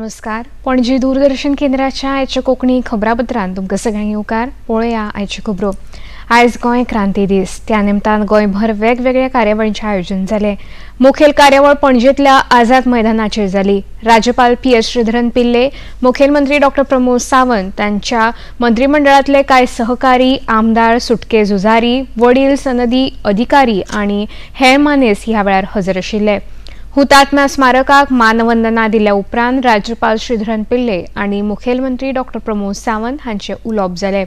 नमस्कार. पणजी दूरदर्शन केंद्राच्या आयच्या कोंकणी खबरापत्रांत तुमकां सगळ्यांक येवकार. पळोवया आयच्यो खबरो. आयज गोंय क्रांती दीस. त्या निमतान गोंयभर वेगवेगळ्या कार्यावळींचें आयोजन जालें. मुखेल कार्यावळ पणजेंतल्या आझाद मैदानाचेर जाली. राज्यपाल PS श्रीधरन पिल्ले, मुखेलमंत्री डॉ प्रमोद सावंत, तांच्या मंत्रिमंडळांतले कांय सहकारी, आमदार, सुटके झुजारी, वडील सनदी अधिकारी आनी हेर मानेस्त ह्या वेळार हजर आशिल्ले. हुतात्म्या स्मारकाक मानवंदना दिल्या उपरांत राज्यपाल श्रीधरन पिल्ले आनी मुखेलमंत्री डॉ प्रमोद सावंत हांचे उलोवप जालें.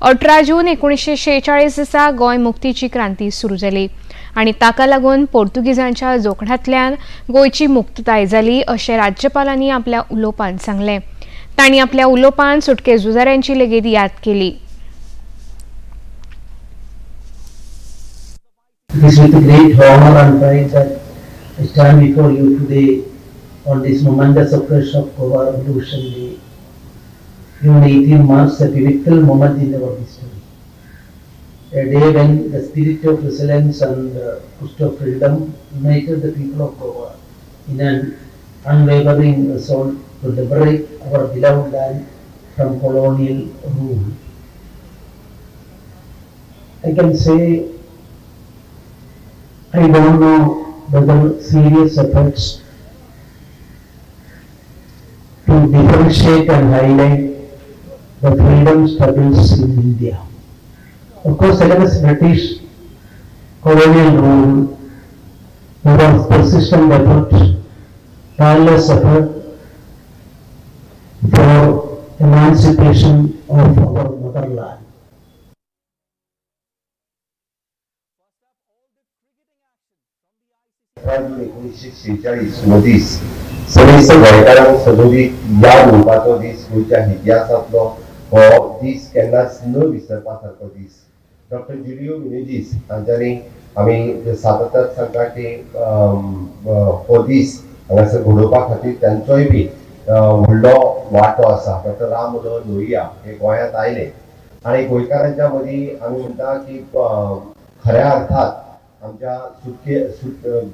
18 जून 1946 दिसा गोंय मुक्तीची क्रांती सुरू जाली आनी ताका लागून पोर्तुगीजांच्या जोखडांतल्यान गोंयची मुक्तताय जाली अशें राज्यपालांनी आपल्या उलोवपांत सांगलें. तांणी आपल्या उलोवपांत सुटके झुजाऱ्यांची लेगीत याद केली. I stand before you today on this momentous occasion of Goa Revolution Day. June 18 marks a pivotal moment in our history. A day when the spirit of resilience and push of freedom united the people of Goa in an unwavering resolve to liberate our beloved land from colonial rule. I can say I don't know whether serious efforts to differentiate and highlight the freedom struggles in India. Of course, against British colonial rule, there was persistent effort, tireless effort for emancipation of our motherland. जून 1946 हो दीस सगळीं गोंयकारांक सदोदीत याद उरपाचो दीस. गोंयच्या इतिहासांतलो हो दीस केन्नाच न विसरपा सारको दीस. Doctor Julio Menezes हांच्यांनी आमी सातत्यान सांगता की हो दीस हांगासर घडोवपा खातीर तांचोय बी व्हडलो वांटो आसा. डॉक्टर राम मनोहर लोहिया हे गोंयांत आयले आनी गोंयकारांच्या मदीं आमी म्हणटा की खऱ्या अर्थात आमच्या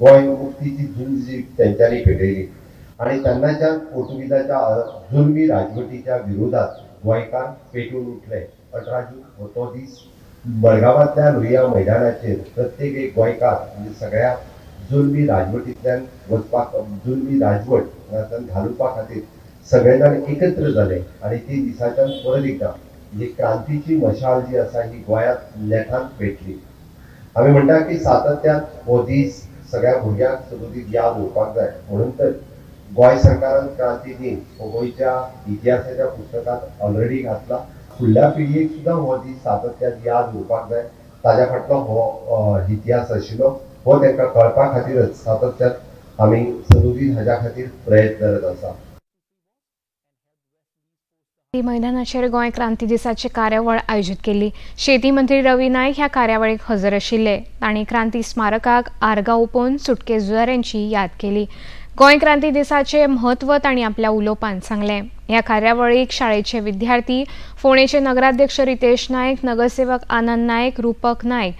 गोंय मुक्तीची झूंज जी तेंच्यांनी पेटयली आणि तेन्नाच्या पोर्तुगीजाच्या जुलमी राजवटीच्या विरोधात गोंयकार पेटून उठले. 18 जून हो तो दीस. मडगांवांतल्या लोहिया मैदानाचेर प्रत्येक एक गोंयकार म्हणजे सगळ्या जुलमी राजवटींतल्यान वचपाक, जुलमी राजवट हांगाच्यान घालुपा खातीर सगळे जाण एकत्र जाले आणि ती दिसाच्यान परत एकदा म्हणजे क्रांतीची मशाल जी आसा ही गोंयांत नेटान पेटली. आम्ही म्हणटा की सातत्यान हो दीस सगळ्या भुरग्यांक सदोदीत याद उरपाक जाय. म्हणून तर गोंय सरकारान क्रांती दिन हो गोंयच्या इतिहासाच्या पुस्तकांत ऑलरेडी घातला. फुडल्या पिळगेक सुद्दां हो दीस सातत्यान याद उरपाक जाय. ताज्या फाटलो हो इतिहास आशिल्लो. हो तांकां कळपा खातीरच सातत्यान आमी सदोदीत हाज्या खातीर प्रयत्न करत आसा. मैदानाचेर गोंय क्रांती दिसाची कार्यावळ आयोजीत केली. शेती मंत्री रवी नायक ह्या कार्यावळीक हजर आशिल्ले. तांणी क्रांती स्मारकाक आर्गां ओंपोवन सुटके झुजाऱ्यांची याद केली. गोंय क्रांती दिसाचे म्हत्व तांणी आपल्या उलोवपांत सांगलें. ह्या कार्यावळीक शाळेचे विद्यार्थी, फोंडेचे नगराध्यक्ष रितेश नायक, नगरसेवक आनंद नायक, रुपक नायक,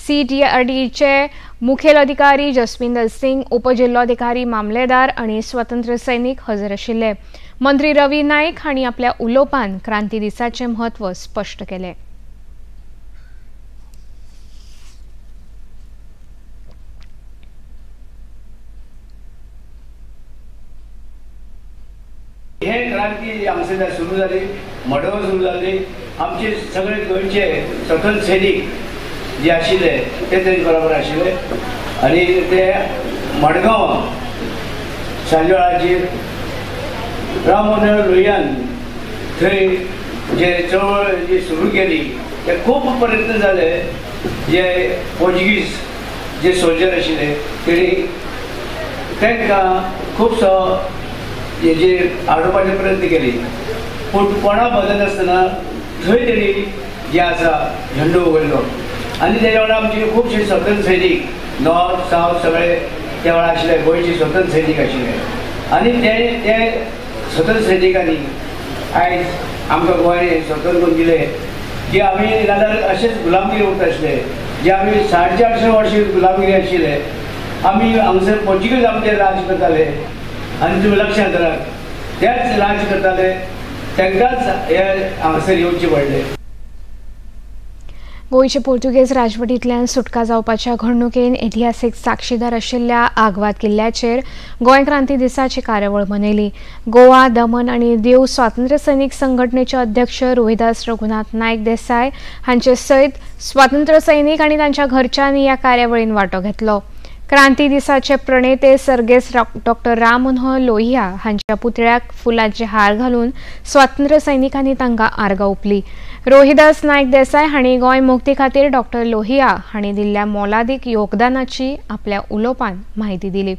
CTRDचे मुखेल अधिकारी जसविंदर सिंग, उपजिल्लोधिकारी मामलेदार आनी स्वतंत्र सैनीक हजर आशिल्ले. मंत्री रवी नायक हांणी आपल्या उलोवपांत क्रांती दिसाचें म्हत्व स्पश्ट केलें. हे क्रांती हांगासर सुरू जाली, मडगांव सुरू जाली. आमचे सगळे गोंयचे सकल सैनीक जे आशिल्ले ते तेजे बरोबर आशिल्ले आनी ते मडगांव सांजवेळाचेर राम मनोहर लोहियान थंय जे चळवळ जी सुरू केली ते खूब प्रयत्न जाले. जे पोर्तुगीज जे सोल्जर आशिल्ले तेणी तांकां खुबसो हेजे आडोवपाचे प्रयत्न केले. पूण कोणा बदनासतना थंय तेणी जे आसा झेंडो वयलो आनी तेज्या वांगडा आमचे खुबशे स्वतंत्र सैनीक नॉर्थ सावथ सगळे त्या वेळार आशिल्ले. गोंयचे स्वतंत्र सैनीक आशिल्ले आनी ते स्वतंत्र सैनिकांनी आयज आमकां गोंय स्वतंत्र करून दिलें की आमी नाजाल्यार अशेंच गुलामगिरी उरता आशिल्ले. जे आमी 850 वर्सां गुलामगिरी आशिल्ले. आमी हांगासर पोर्तुगीज आमचेर राज करताले आनी तुमी लक्षांत धरात तेच राज करताले तांकांच हे हांगासर येवचे पडले. गोयचे पोर्तुगेज राजवटींतल्यान सुटका जावपाच्या घडणुकेन इतिहासीक साक्षीदार आशिल्ल्या आग्वाद किल्ल्याचेर गोंय क्रांती दिसाची कार्यावळ मनयली. गोवा, दमन आनी दीव स्वातंत्र्य सैनीक संघटनेचे अध्यक्ष रोहिदास रघुनाथ नायक देसाय हांचे सयत स्वातंत्र्य सैनीक आनी तांच्या घरच्यांनी ह्या कार्यावळीन वांटो घेतलो. क्रांती दिसाचे प्रणेते सर्गेस डॉक्टर राम मनोहर लोहिया हांच्या पुतळ्याक फुलांचे हार घालून स्वातंत्र्य सैनिकांनी तांकां आर्गां ओंपली. रोहिदास नायक देसाय हांणी गोंय मुक्ती खातीर डॉक्टर लोहिया हांणी दिल्ल्या मोलादीक योगदानाची आपल्या उलोवपांत म्हायती दिली.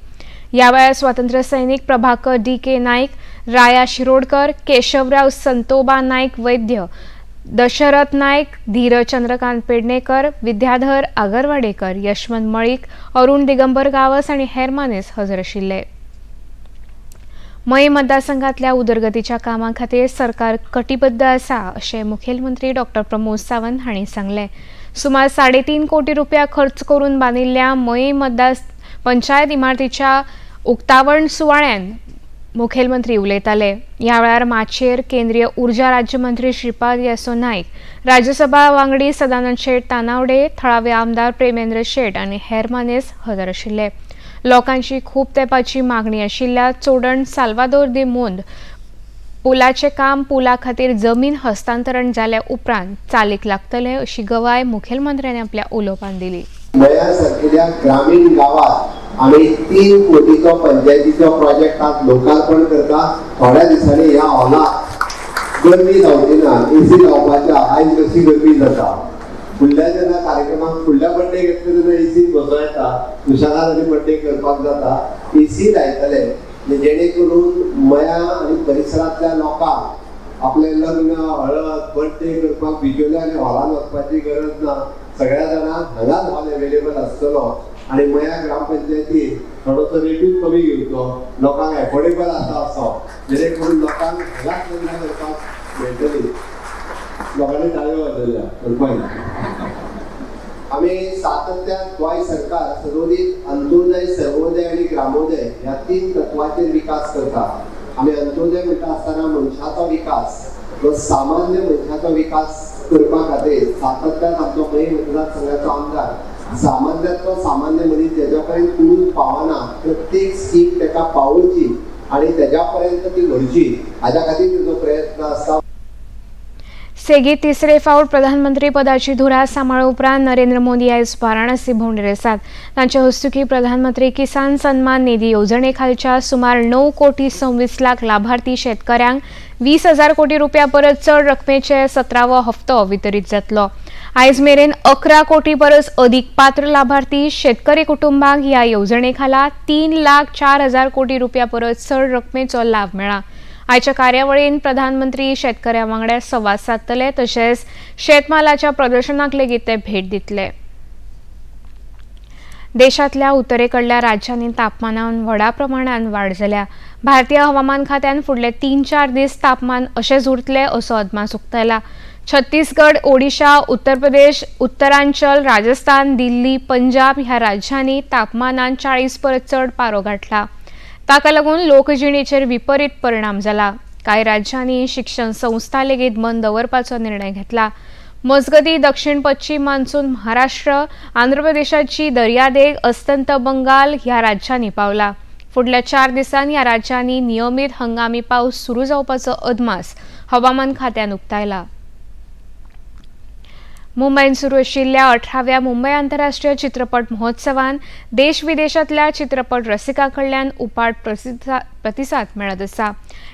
ह्या वेळार स्वातंत्र्य सैनीक प्रभाकर DK नायक, राया शिरोडकर, केशवराव संतोबा नायक वैद्य, दशरथ नायक, धीरज चंद्रकांत पेडणेकर, विद्याधर आगरवाडेकर, यशवंत मळीक, अरुण दिगंबर गावस आनी हेर मानेस हजर आशिल्ले. मय मतदारसंघातल्या उदरगतीच्या कामां खातीर सरकार कटिबद्ध आसा अशें मुखेलमंत्री डॉ. प्रमोद सावंत हांणी सांगलें. सुमार 3.5 कोटी रुपया खर्च करून बांदिल्ल्या मय मतदार पंचायत इमारतीच्या उक्तावण सुवाळ्यान मुखेलमंत्री उलयताले. ह्या वेळार माचयेर केंद्रीय उर्जा राज्यमंत्री श्रीपाद येसो नायक, राज्यसभा वांगडी सदानंद शेट तानावडे, थळावे आमदार प्रेमेंद्र शेट आनी हेर मानेस हजर आशिल्ले. लोकांची खूब तेंपाची मागणी आशिल्ल्या चोडण साल्वादोर दे मोंद पुलाचें काम पुला खातीर जमीन हस्तांतरण जाल्या उपरांत चालीक लागतले अशी गवाय मुखेलमंत्र्यांनी आपल्या उलोवपांत दिली. मया सारकिल्या ग्रामीण गावात आम्ही 3 कोटीचो पंचायतीचो प्रोजेक्ट आज लोकार्पण करता. थोड्या दिसांनी ह्या हॉलाक गर्दी जावची ना, AC लावपाच्या. आयज कशी गर्दी जाता, फुडल्या जेन्ना कार्यक्रमाक फुडल्या बर्थडे घेतले तेन्ना AC बसों येता, सुशांत आनी बर्थडे करपाक जाता, AC लायतले जेणे करून मया आनी परिसरांतल्या लोकांक आपले लग्न, हळद, बर्थडे करपाक बिजोले आनी हॉलान वचपाची गरज ना. सगळ्या जाणांक हांगाच हॉल अवेलेबल आसतलो आनी मया ग्रामपंचायतीन थोडोसो रेटूय कमी घेवचो, लोकांक एफोर्डेबल आसा असो, जेणे करून लोकांक हांगाच लग्न करपाक मेळटली. लोकांनी ताळयो वाजयल्या. आम्ही सातत्यान गोंय सरकार सदोदीत अंत्योदय, सर्वोदय आणि ग्रामोदय ह्या 3 तत्वाचेर विकास करता. आम्ही अंत्योदय म्हणटा आसतना मनशाचो विकास, सामान्य मनशाचो विकास करपा खातीर सातत्यान आमचो मय मतदारसंघाचो आमदार सामान्य मनीस जेच्या पर्यंत कुणूच पावना प्रत्येक स्कीम ताका पावोवची आणि तेज्या पर्यंत ती घडची हाच्या खातीर तुजो प्रयत्न आसता. सेगीत 3रे फावट प्रधानमंत्री पदाची धुरा सांबाळ्ळे उपरांत नरेंद्र मोदी आयज वाराणसी भोंवडेर आसात. तांचे हस्तुकी प्रधानमंत्री किसान सन्मान निधी येवजणे खालच्या सुमार 9 कोटी 26 लाख लाभार्थी शेतकऱ्यांक 20,000 कोटी रुपया परस चड रकमेचे 17वो हप्तो वितरीत जातलो. आयज मेरेन 11 कोटी परस अदीक पात्र लाभार्थी शेतकरी कुटुंबांक ह्या येवजणे खाला 3,04,000 कोटी रुपया परस चड रकमेचो लाभ मेळ्ळा. आयच्या कार्यावळीन प्रधानमंत्री शेतकऱ्यां वांगडा संवाद साधतले तशेंच शेतमालाच्या प्रदर्शनाक लेगीत ते भेट दितले. देशांतल्या उत्तरेकडल्या राज्यांनी तापमानात व्हडा प्रमाणात वाड जाल्या. भारतीय हवामान खात्यान फुडले 3-4 दीस तापमान अशेंच उरतले असो अदमास उक्तायला. छत्तीसगड, ओडिशा, उत्तर प्रदेश, उत्तरांचल, राजस्थान, दिल्ली, पंजाब ह्या राज्यांनी तापमानात 40 परस चड पारो गाठला. ताका लागून लोकजिणेचेर विपरीत परिणाम जाला. कांय राज्यांनी शिक्षण संस्था लेगीत बंद दवरपाचो निर्णय घेतला. मजगती दक्षिण पश्चिम मान्सून महाराष्ट्र, आंध्र प्रदेशाची दर्यादेग, अस्तंत बंगाल ह्या राज्यांनी पावला. फुडल्या 4 दिसांनी ह्या राज्यांनी नियमीत हंगामी पावस सुरू जावपाचो अदमास हवामान खात्यान उक्तायला. मुंबईत सुरू आशिल्ल्या 18व्या मुंबई आंतरराष्ट्रीय चित्रपट महोत्सवान देश विदेशातल्या चित्रपट रसिकां कडल्यान उपाट प्रतिसाद मेळत आसा.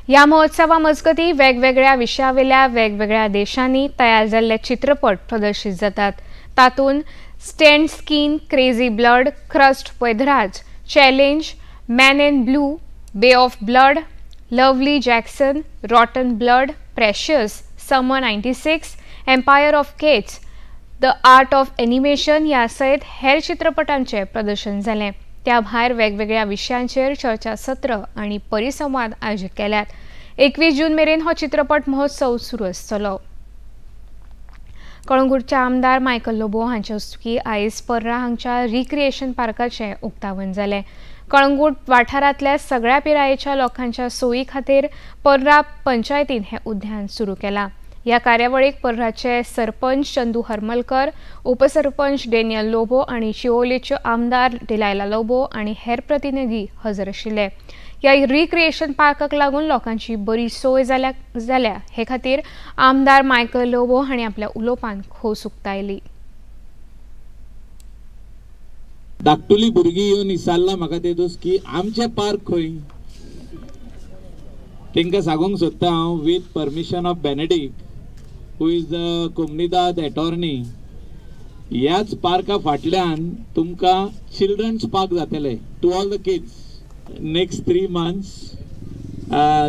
ह्या महोत्सवा मजगती वेगवेगळ्या विशयावेल्या वेगवेगळ्या देशांनी तयार जाल्ले चित्रपट प्रदर्शित जातात. तातूंत stand skin, crazy blood, crust पैदराज, challenge, man in blue, bay of blood, lovely Jackson, rotten blood, precious, summer 96, empire of cats, the art of animation ह्या सयत हेर चित्रपटांचे प्रदर्शन जालें. त्या भायर वेगवेगळ्या विशयांचेर चर्चा सत्र आनी परिसंवाद आयोजीत केल्यात. 21 जून मेरेन हो चित्रपट महोत्सव सुरू आसतलो. कळंगूटचे आमदार मायकल लोबो हांचे हस्तुकी आयज पर्रा हांगच्या रिक्रिएशन पार्काचें उक्तावण जालें. कळंगूट वाठारांतल्या सगळ्या पिरायेच्या लोकांच्या सोयी खातीर पर्रा पंचायतीन हे उद्यान सुरू केलां। ह्या कार्यावळीक पर्राचे सरपंच चंदू हरमलकर, उपसरपंच डेनियल लोबो आणि शिवोलेच्यो आमदार डिलायला लोबो आणि हेर प्रतिनिधी हजर आशिल्ले। ह्या रिक्रिएशन पार्काक लागून लोकांची बरी सोय जाल्या हे खातीर आमदार मायकल लोबो हांणी आपल्या उलोवपांत खोस उक्तायली। धाकटुली भुरगीं येवन विचारला म्हाका ते दीस की आमचे पार्क खंय। तांकां सांगूंक सोदता हांव with permission of Benedict who is the कोमनीदाद एटॉर्नी, ह्याच पार्का फाटल्यान तुमकां चिल्ड्रन्स पार्क जातले to all the kids. Next 3 months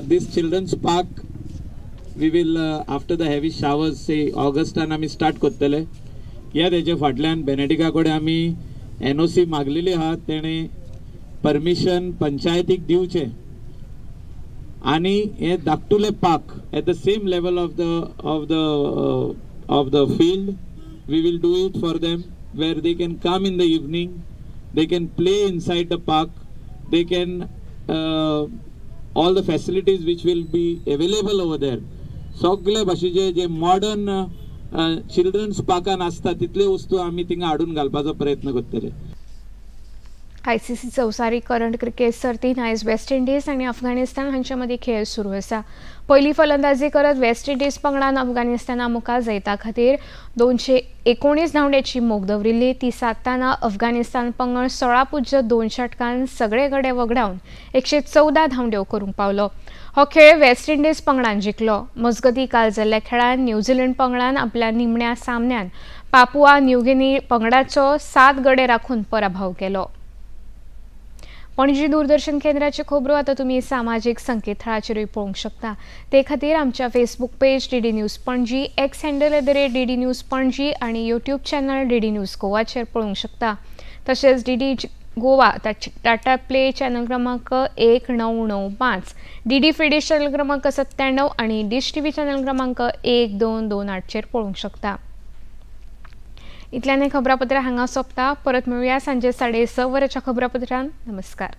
this children's park we will after the heavy showers say Augustan आमी स्टार्ट करतले। ह्या तेजे फाटल्यान बेनेडिका कडेन आमी NOC मागलेली आहा, तेणे परमिशन पंचायतीक दिवचे आणि हे धाकटुले park at the same level of the field we will do it for them where they can come in the evening, they can play inside the park, they can all the facilities which will be available over there सगळे भाशेचे जे modern children's पार्कान आसता तितले वस्तू आमी थिंगा हाडून घालपाचो प्रयत्न करतले। ICC चौसारी करंट क्रिकेट सर्तीन आयज वेस्ट इंडीज आणि अफगाणिस्तान हांचे मदीं खेळ सुरू आसा। पयली फलंदाजी करत वेस्ट इंडीज पंगडान अफगाणिस्ताना मुखार जैता खातीर 219 धांवड्याची मोख दवरिल्ली। ती साधताना अफगाणिस्तान पंगड 16.2 षटकांत सगळे गडे वगडावन 114 धांवड्यो करूंक पावलो। हो खेळ वेस्ट इंडीज पंगडान जिखलो। मजगतीं काल जाल्ल्या खेळांत न्यूझीलंड पंगडान आपल्या निमण्या सामन्यान पापुआ न्यूगिनी पंगडाचो 7 गडे राखून पराभव केलो। पणजी दूरदर्शन केंद्राचे खबरो आता तुम्ही सामाजिक संकेतथळाचेरूय पळोवंक शकता। ते खातीर आमच्या Facebook page DD news Panaji, x handle @DD news Panaji आणि यूट्यूब चॅनल DD न्यूज गोवाचेर पळोवंक शकता। तशेंच DD Goa Tata play channel क्रमांक 1995, DD फ्री डिश चॅनल क्रमांक 97 आणि डिश TV चॅनल क्रमांक 1228 चेर पळोवंक शकता। इतल्यान खबरापत्र हांगा सोंपता। परत मेळुया सांजे 6:30 वरांच्या खबरापत्रांत। नमस्कार।